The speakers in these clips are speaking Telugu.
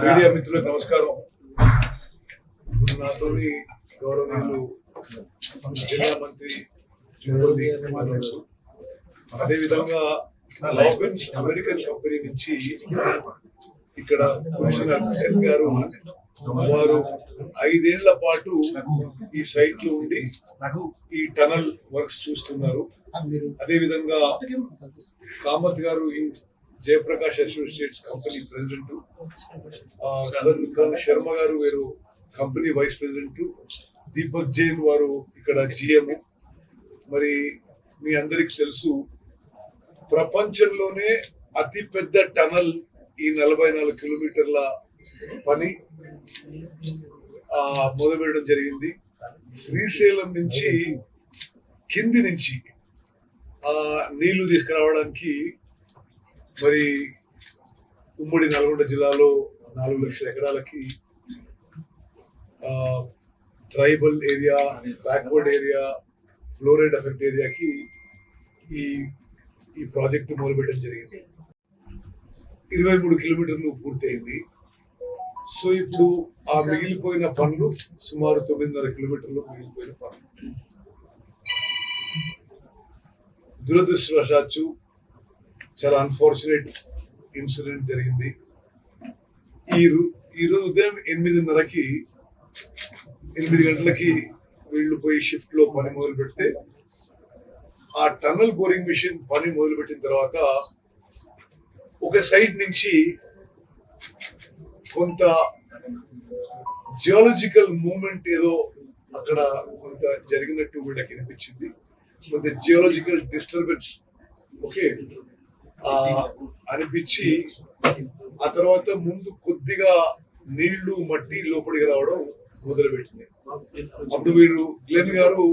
మీడియా మిత్రులకు నమస్కారం. ఇప్పుడు నాతో గౌరవనీయులు జిల్లా మంత్రి అదేవిధంగా లాబిన్స్ అమెరికన్ కంపెనీ నుంచి ఇక్కడ కమిషనర్ గారు వారు 5 ఏళ్ల పాటు ఈ సైట్ లో ఉండి ఈ టనల్ వర్క్స్ చూస్తున్నారు. అదేవిధంగా కామత్ గారు ఈ Jayaprakash associates company president, Sharma గారు వీరు company vice president, Deepak Jain వారు ఇక్కడ జిఎం. మరి మీ అందరికి తెలుసు, ప్రపంచంలోనే అతి పెద్ద టనల్ ఈ 44 కిలోమీటర్ల పని మొదలుపెట్టడం జరిగింది. శ్రీశైలం నుంచి కింది నుంచి నీళ్లు తీసుకురావడానికి మరి ఉమ్మడి నల్గొండ జిల్లాలో 4 లక్షల ఎకరాలకి tribal area, backward area, fluoride effect ఏరియాకి ఈ ప్రాజెక్టు మొదలుపెట్టడం జరిగింది. 23 కిలోమీటర్లు పూర్తయింది. సో ఇప్పుడు ఆ మిగిలిపోయిన పనులు సుమారు 9.5 కిలోమీటర్లు మిగిలిపోయిన పనులు. దురదృష్టవశాత్తు చాలా అన్ఫార్చునేట్ ఇన్సిడెంట్ జరిగింది. ఈరోజు ఉదయం 8 గంటలకి వీళ్ళు పోయి షిఫ్ట్ లో పని మొదలు పెడితే ఆ టన్నల్ బోరింగ్ మిషన్ పని మొదలు పెట్టిన తర్వాత ఒక సైడ్ నుంచి కొంత జియోలజికల్ మూవ్మెంట్ ఏదో అక్కడ కొంత జరిగినట్టు వీళ్ళకి అనిపించింది. కొంత జియోలజికల్ డిస్టర్బెన్స్ అనిపించి ఆ తర్వాత ముందు కొద్దిగా నీళ్లు మట్టి లోపలికి రావడం మొదలుపెట్టింది. అప్పుడు వీరు గ్లెన్ గారు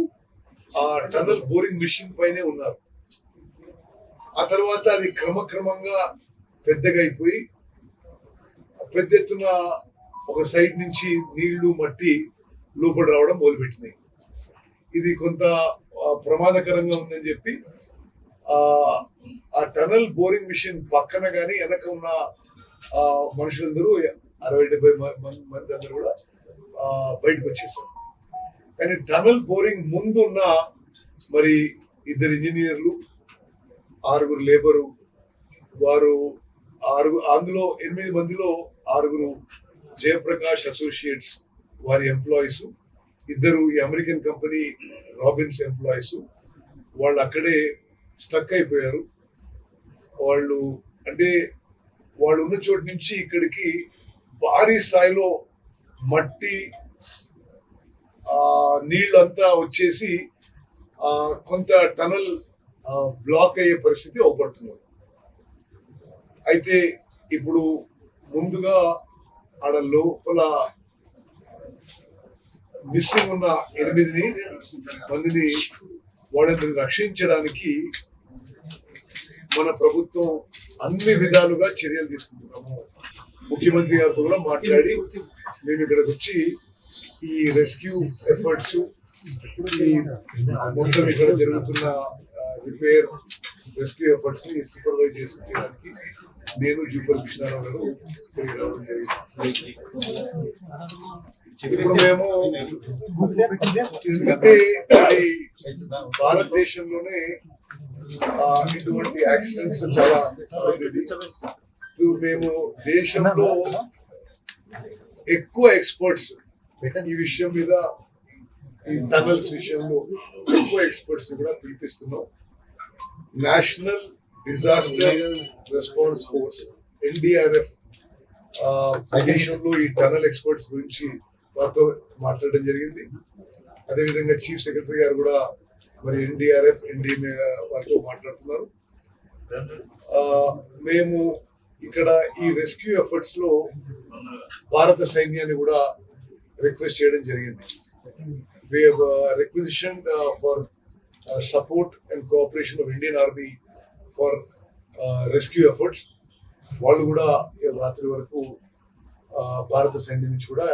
ఆ టనల్ బోరింగ్ మిషన్ పైనే ఉన్నారు. ఆ తర్వాత అది క్రమక్రమంగా పెద్దగా అయిపోయి పెద్ద ఎత్తున ఒక సైడ్ నుంచి నీళ్లు మట్టి లోపలి రావడం మొదలుపెట్టినాయి. ఇది కొంత ప్రమాదకరంగా ఉందని చెప్పి ఆ టనల్ బోరింగ్ మిషన్ పక్కన కానీ వెనక ఉన్న మనుషులందరూ 60-70 మంది అందరూ కూడా బయటకు వచ్చేసారు. కానీ టనల్ బోరింగ్ ముందు ఉన్న మరి 2 ఇంజనీర్లు, 6 లేబరు, వారు అందులో 8 మందిలో 6 జయప్రకాష్ అసోసియేట్స్ వారి ఎంప్లాయీస్, 2 ఈ అమెరికన్ కంపెనీ రాబిన్స్ ఎంప్లాయీస్. వాళ్ళు అక్కడే స్టక్ అయిపోయారు. వాళ్ళు ఉన్న చోటు నుంచి ఇక్కడికి భారీ స్థాయిలో మట్టి నీళ్ళంతా వచ్చేసి కొంత టనల్ బ్లాక్ అయ్యే పరిస్థితి అవపడుతున్నారు. అయితే ఇప్పుడు ముందుగా ఆడ లోపల మిస్సింగ్ ఉన్న 8 మందిని వాళ్ళని రక్షించడానికి మన ప్రభుత్వం అన్ని విధాలుగా చర్యలు తీసుకుంటున్నాము. ముఖ్యమంత్రి గారితో కూడా మాట్లాడి మేము ఇక్కడికి వచ్చి ఈ రెస్క్యూ ఎఫర్ట్స్, ఈ మొత్తం ఇక్కడ జరుగుతున్న రిపేర్ రెస్క్యూ ఎఫర్ట్స్ ని సూపర్వైజ్ చేయడానికి నేను జూపల్ కృష్ణారావు గారు తిరిగి రావడం జరిగింది. ఇప్పుడు మేము ఎందుకంటే భారతదేశంలోనే ఇటువంటి యాక్సిడెంట్స్ చాలా మేము దేశంలో ఎక్కువ ఎక్స్పర్ట్స్ ఈ విషయం మీద, ఈ టనల్స్ విషయంలో ఎక్కువ ఎక్స్పర్ట్స్ కూడా పిలిపిస్తున్నాం. National disaster response force NDRF దేశంలో ఈ టనల్ ఎక్స్పర్ట్స్ గురించి వారితో మాట్లాడడం జరిగింది. అదేవిధంగా చీఫ్ సెక్రటరీ గారు కూడా మరి NDRF వారితో మాట్లాడుతున్నారు. మేము ఇక్కడ ఈ రెస్క్యూ ఎఫర్ట్స్ లో భారత సైన్యాన్ని కూడా రిక్వెస్ట్ చేయడం జరిగింది. We have requisitioned for support and cooperation of Indian Army for rescue efforts. వాళ్ళు కూడా రాత్రి వరకు భారత సైన్యం నుంచి కూడా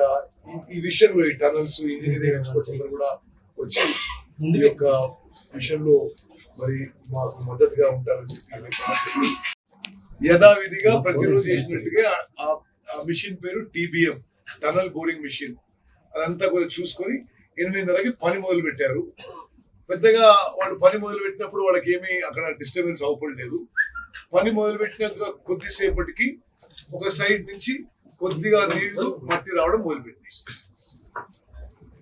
ఈ విషయంలో ఈ టనల్స్ ఇంజనీరింగ్ ఎక్స్పర్ట్స్ అందరూ కూడా వచ్చి ఈ యొక్క విషయంలో మరి మాకు మద్దతుగా ఉంటారని చెప్పి యథావిధిగా ప్రతిరోజు చేసినట్టుగా మిషన్ పేరు TBM, టనల్ బోరింగ్ మిషన్. అదంతా కొద్దిగా చూసుకొని 8:30కి పని మొదలు పెట్టారు. పెద్దగా వాళ్ళు పని మొదలు పెట్టినప్పుడు వాళ్ళకి ఏమీ అక్కడ డిస్టర్బెన్స్ అవపడలేదు. పని మొదలు పెట్టిన కొద్దిసేపటికి ఒక సైడ్ నుంచి కొద్దిగా నీళ్లు మట్టి రావడం మొదలుపెట్టింది.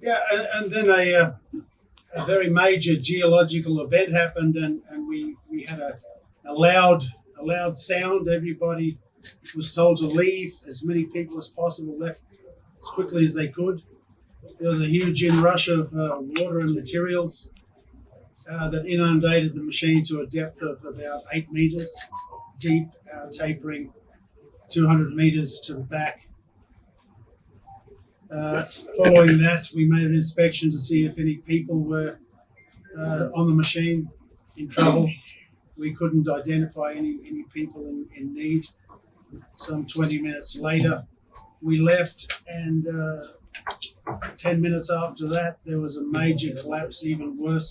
Yeah, and then a very major geological event happened, and we had a loud sound. Everybody was told to leave. As many people as possible left as quickly as they could. There was a huge inrush of water and materials that inundated the machine to a depth of about 8 meters deep, tapering 200 meters to the back. Following that, we made an inspection to see if any people were on the machine in trouble. We couldn't identify any people in need. Some 20 minutes later, we left, and 10 minutes after that, there was a major collapse, even worse.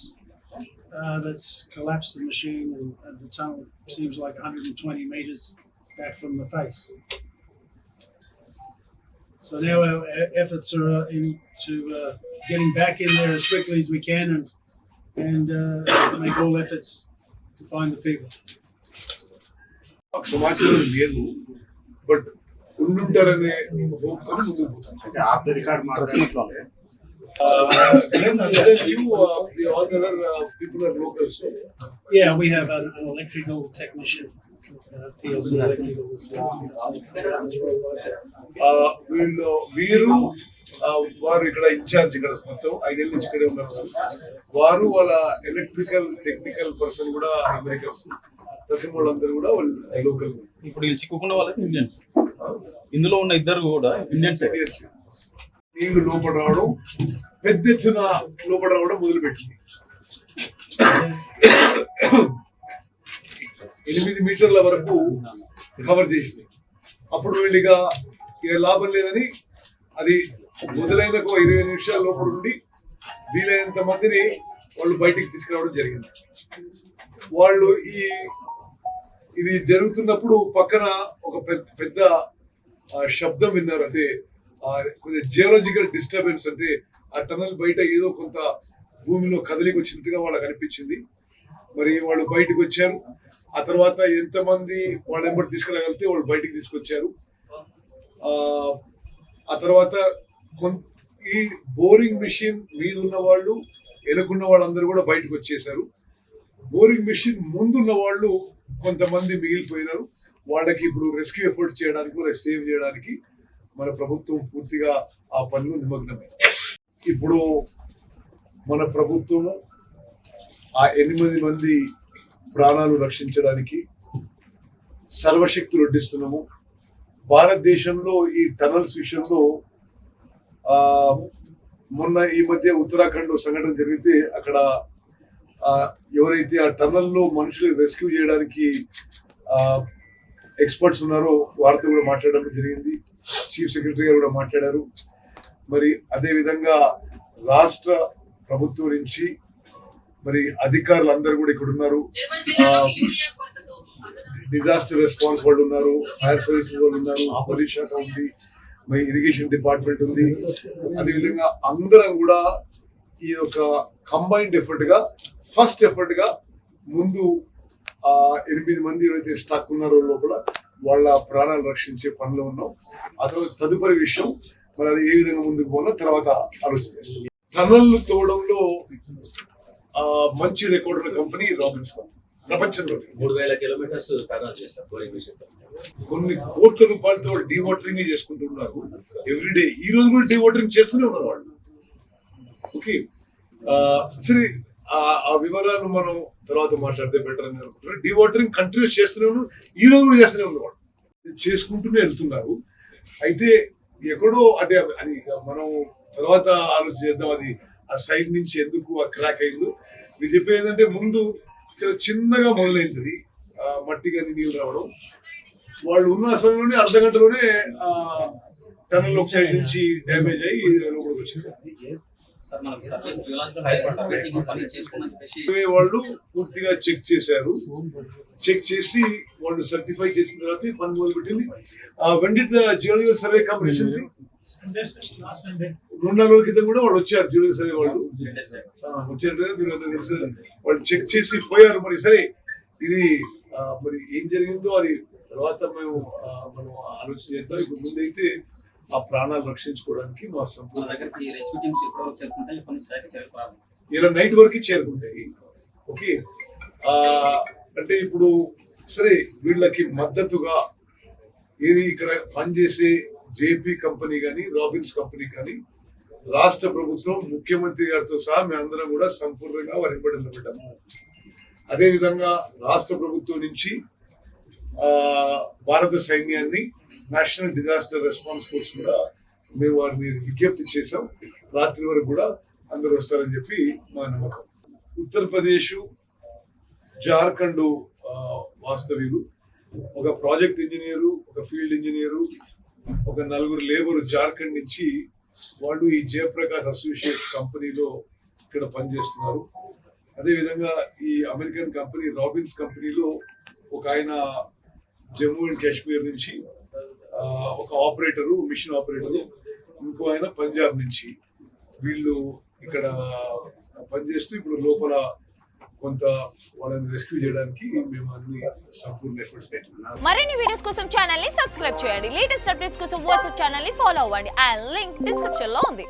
That's collapsed the machine, and the tunnel seems like 120 meters back from the face. So now our efforts are into getting back in there as quickly as we can, and make all efforts to find the people. సమాచారం లేదు, బట్ ఉండుంటారనే హోప్తో ముందుకు పోతాం. All the other people are locals. Yeah, we have an electrical technician, PLC electrical as well. వీరు వారు ఇక్కడ ఇన్ఛార్జ్, ఇక్కడ మొత్తం 5 ఏళ్ళ నుంచి ఇక్కడే ఉన్నారు. వారు వాళ్ళ ఎలక్ట్రికల్ టెక్నికల్ పర్సన్ కూడా అమెరికన్స్. ప్రతి వాళ్ళందరూ కూడా వాళ్ళు లోకల్. ఇప్పుడు వీళ్ళు చిక్కుకున్న వాళ్ళైతే ఇండియన్స్, ఇందులో ఉన్న ఇద్దరు కూడా ఇండియన్స్. నీళ్లు లోపల రావడం, పెద్ద ఎత్తున లోపల రావడం మొదలుపెట్టింది. 8 మీటర్ల వరకు కవర్ చేసింది. అప్పుడు వీళ్ళిగా ఇక లాభం లేదని అది మొదలైన 20 నిమిషాల లోపల నుండి వీలైనంత మందిని వాళ్ళు బయటికి తీసుకురావడం జరిగింది. వాళ్ళు ఇది జరుగుతున్నప్పుడు పక్కన ఒక పెద్ద శబ్దం విన్నారు. అంటే కొంచెం జియోలాజికల్ డిస్టర్బెన్స్, అంటే ఆ టనల్ బయట ఏదో కొంత భూమిలో కదలికి వచ్చినట్టుగా వాళ్ళకి అనిపించింది. మరి వాళ్ళు బయటకు వచ్చారు. ఆ తర్వాత ఎంతమంది వాళ్ళు ఎంబడి తీసుకురాగలిగితే వాళ్ళు బయటికి తీసుకొచ్చారు. ఆ తర్వాత ఈ బోరింగ్ మిషన్ మీద ఉన్న వాళ్ళు, వెనుకున్న వాళ్ళందరూ కూడా బయటకు వచ్చేసారు. బోరింగ్ మిషన్ ముందున్న వాళ్ళు కొంతమంది మిగిలిపోయినారు. వాళ్ళకి ఇప్పుడు రెస్క్యూ ఎఫర్ట్స్ చేయడానికి, వాళ్ళకి సేవ్ చేయడానికి మన ప్రభుత్వం పూర్తిగా ఆ పనిలో నిమగ్నమైంది. ఇప్పుడు మన ప్రభుత్వము ఆ 8 మంది ప్రాణాలు రక్షించడానికి సర్వశక్తులు వడ్డిస్తున్నాము. భారతదేశంలో ఈ టనల్స్ విషయంలో మొన్న ఈ మధ్య ఉత్తరాఖండ్ లో సంఘటన జరిగితే అక్కడ ఎవరైతే ఆ టనల్లో మనుషులు రెస్క్యూ చేయడానికి ఎక్స్పర్ట్స్ ఉన్నారో వారితో కూడా మాట్లాడడం జరిగింది. చీఫ్ సెక్రటరీ గారు కూడా మాట్లాడారు. మరి అదే విధంగా రాష్ట్ర ప్రభుత్వం నుంచి మరి అధికారులు అందరూ కూడా ఇక్కడ ఉన్నారు. డిజాస్టర్ రెస్పాన్స్ వాళ్ళు ఉన్నారు, ఫైర్ సర్వీసెస్ వాళ్ళు ఉన్నారు, పోలీస్ శాఖ ఉంది, మరి ఇరిగేషన్ డిపార్ట్మెంట్ ఉంది. అదేవిధంగా అందరం కూడా ఈ యొక్క కంబైన్డ్ ఎఫర్ట్ గా, ఫస్ట్ ఎఫర్ట్ గా ముందు 8 మంది ఎవరైతే స్టక్ ఉన్నారో లోపల వాళ్ళ ప్రాణాలు రక్షించే పనిలో ఉన్నాం. ఆ తర్వాత తదుపరి విషయం మరి అది ఏ విధంగా ముందుకు పోవాలో తర్వాత ఆలోచన చేస్తాం. టనల్ తోవడంలో మంచి రికార్డు ఉన్న కంపెనీ రాబిన్సన్. ప్రపంచంలో 3000 కిలోమీటర్స్ టనల్ చేస్తారు. కొన్ని కోట్ల రూపాయలతో డీవాటరింగ్ చేసుకుంటున్నారు ఎవ్రీడే. ఈ రోజు కూడా డీవాటరింగ్ చేస్తూనే ఉన్నారు వాళ్ళు. ఓకే, సరే, ఆ వివరాలు మనం తర్వాత మాట్లాడితే బెటర్ అని అనుకుంటున్నారు. డీవాటరింగ్ కంటిన్యూస్ చేస్తూనే ఉన్నారు, ఈ రోజు కూడా చేస్తూనే ఉన్నారు. వాళ్ళు చేసుకుంటూనే వెళ్తున్నారు. అయితే ఎక్కడో అంటే అది మనం తర్వాత ఆలోచన చేద్దాం. అది ఆ సైడ్ నుంచి ఎందుకు ఆ క్రాక్ అయిందో మీరు చెప్పేది ఏంటంటే ముందు చాలా చిన్నగా మొదలైంది మట్టి కానీ నీళ్ళు రావడం. వాళ్ళు ఉన్న సమయంలోనే అర్ధ గంటలోనే టనల్ ఒక సైడ్ నుంచి డ్యామేజ్ అయ్యి లోపలికి వచ్చింది. సార్ మనం సర్వే జియోలాజికల్ సర్వే టీమ్ పని చేసుకున్నాం చెప్పేసి వాళ్ళు పూర్తిగా చెక్ చేశారు. చెక్ చేసి వాళ్ళు సర్టిఫై చేసిన తర్వాత ఈ పని మొదలు పెట్టింది. When did the geological survey come recently? 2 నెలల క్రితం కూడా వాళ్ళు వచ్చారు. జియోలాజికల్ సర్వే వాళ్ళు వచ్చారు కదా, మీరు అందరూ తెలుసు. వాళ్ళు చెక్ చేసి పోయారు. మరి సరే ఇది మరి ఏం జరిగిందో అది తర్వాత మనం ఆలోచన చేద్దాం. ఇప్పుడు ముందైతే ఆ ప్రాణాలు రక్షించుకోవడానికి మా మన సంపూర్ణ దగ్గరికి రెస్క్యూ టీమ్స్ ఎప్పటివరకు చేరుకుంటాయి కొన్ని శాఖ చర్యలు ప్రారంభం. ఇలా నైట్ వరకు చేరుకుంటాయి. ఓకే, అంటే ఇప్పుడు సరే వీళ్ళకి మద్దతుగా ఏది ఇక్కడ పనిచేసే జేపీ కంపెనీ కానీ రాబిన్స్ కంపెనీ కానీ రాష్ట్ర ప్రభుత్వం ముఖ్యమంత్రి గారితో సహా మేమందరం కూడా సంపూర్ణంగా వారి వెంబడి నిలబడ్డాము. అదేవిధంగా రాష్ట్ర ప్రభుత్వం నుంచి భారత సైన్యాన్ని నేషనల్ డిజాస్టర్ రెస్పాన్స్ ఫోర్స్ కూడా మేము వారిని విజ్ఞప్తి చేశాం. రాత్రి వరకు కూడా అందరూ వస్తారని చెప్పి మా నమ్మకం. ఉత్తరప్రదేశ్, జార్ఖండ్ వాస్తవ్యులు, ఒక ప్రాజెక్ట్ ఇంజనీరు, ఒక ఫీల్డ్ ఇంజనీరు, ఒక 4 లేబర్ జార్ఖండ్ నుంచి వాళ్ళు ఈ జయప్రకాష్ అసోసియేట్స్ కంపెనీలో ఇక్కడ పనిచేస్తున్నారు. అదేవిధంగా ఈ అమెరికన్ కంపెనీ రాబిన్స్ కంపెనీలో ఒక ఆయన జమ్మూ అండ్ కాశ్మీర్ నుంచి, ఒక ఆపరేటరు, మిషన్ ఆపరేటరు, ఇంకో ఆయన పంజాబ్ నుంచి, వీళ్ళు ఇక్కడ పనిచేస్తూ ఇప్పుడు లోపల కొంత వాళ్ళని రెస్క్యూ చేయడానికి మేము అన్ని సంపూర్ణ ఎఫర్ట్స్ పెట్టాము. మరిన్ని వీడియోస్ కోసం ఛానల్ ని సబ్స్క్రైబ్ చేయండి. లేటెస్ట్ అప్డేట్స్ కోసం వాట్సాప్ ఛానల్ ని ఫాలో అవ్వండి. అండ్ లింక్ డిస్క్రిప్షన్ లో ఉంది.